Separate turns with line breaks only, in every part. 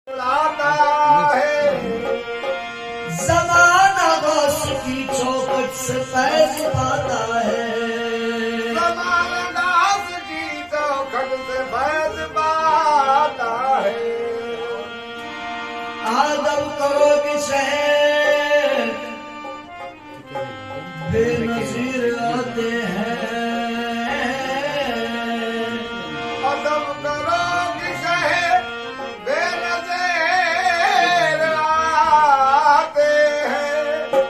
लाता है जमाना बस की चौखट से फैज पाता है। जमाना दास की चौखट से फैज पाता है। आदम करो शहर बेनजीर आते हैं। आदम करो शहर बेनजीर आते हैं।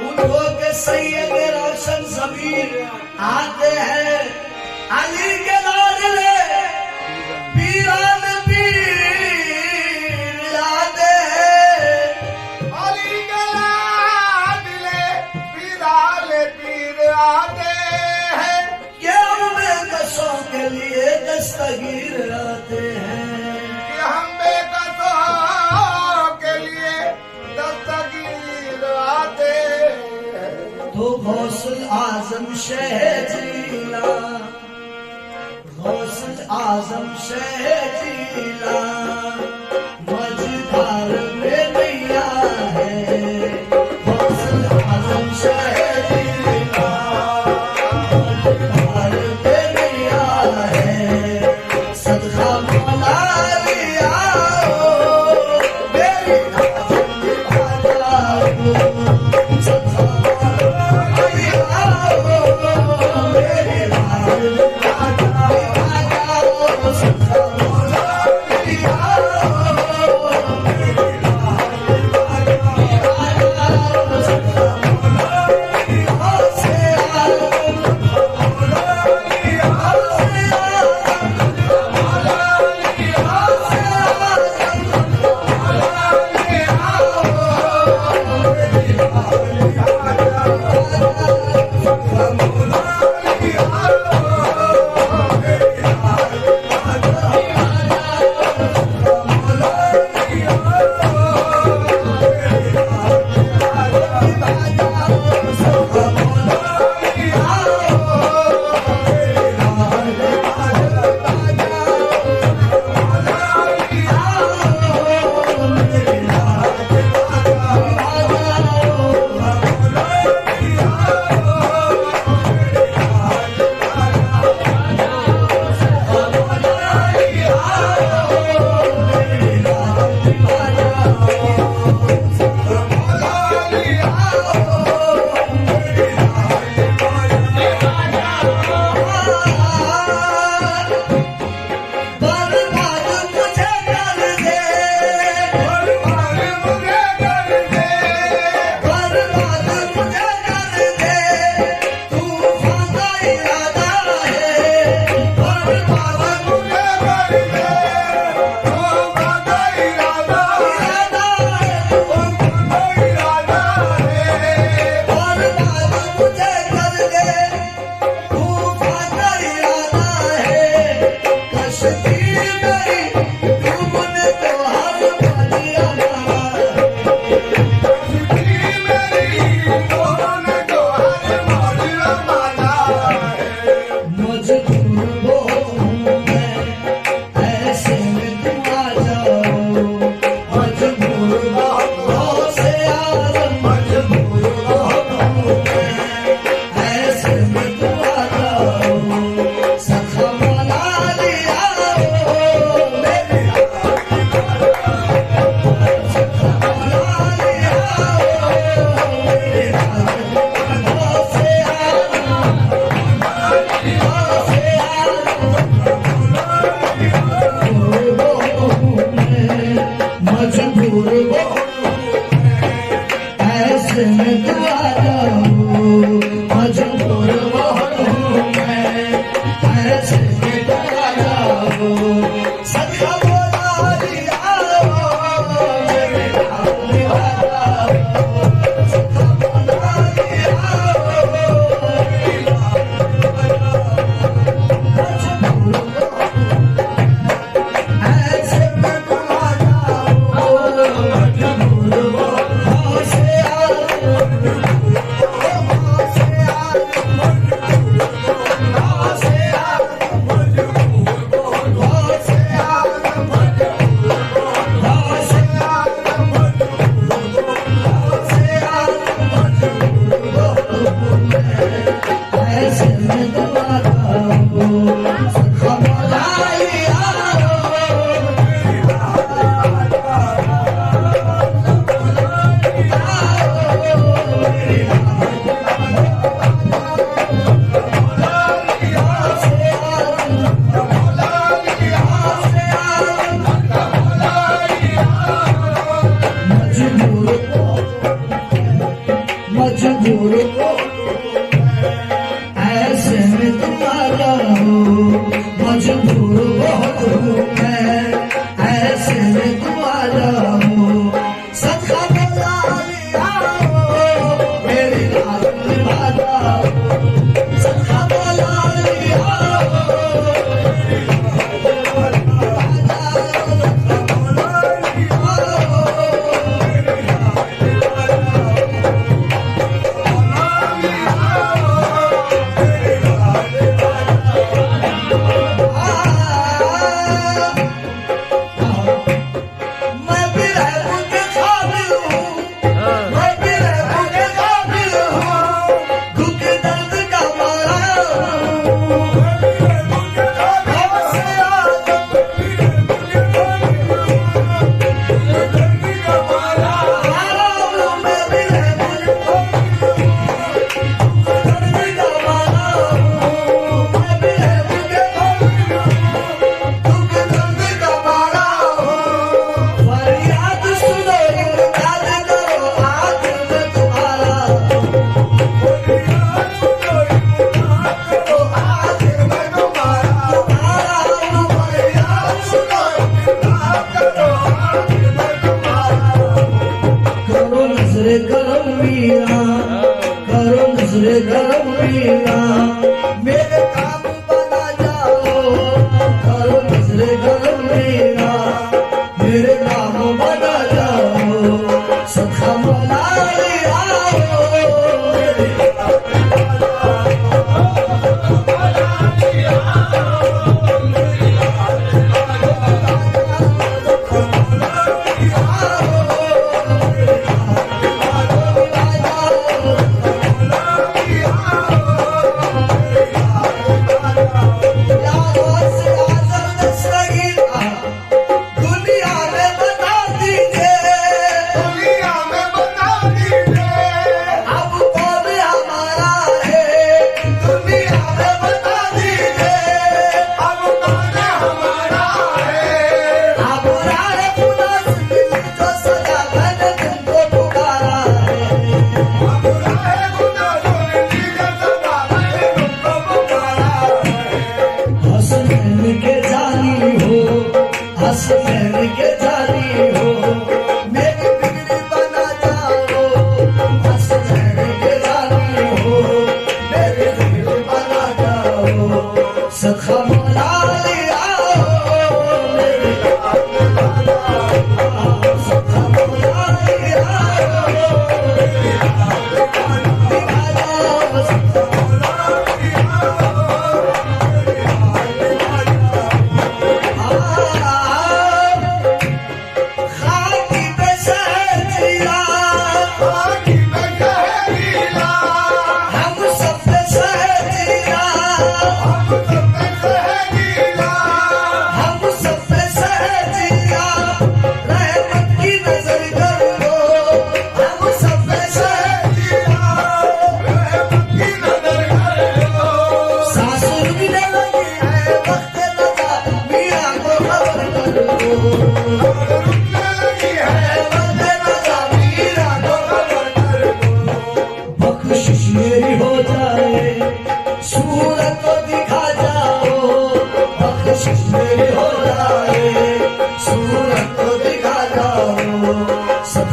उनको के सैयद रोशन ज़मीर आते हैं। अली के लाडले पीरान पीर आते हैं। अली के लाडले पीर आते हैं। ये बेकसों के लिए दस्तगीर आते हैं। कि हम बेकसों के लिए दस्तगीर आते हैं। तो गौसुल आजम शहजीला, गौसुल आजम शहजीला मझधार में नैया है। गौसुल आजम शहजीला मझधार में नैया है। सदका मौला लिया मेरी आजम आजा को। सदका मौला लिया मेरी आजम आजा को। सदका मौला लिया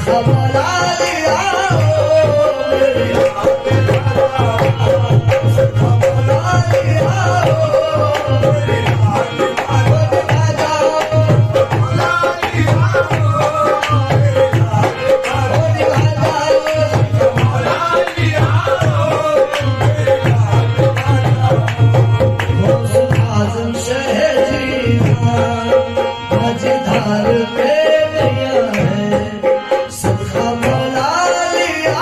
सुखा मना लिया के लिया है सुखा मना लिया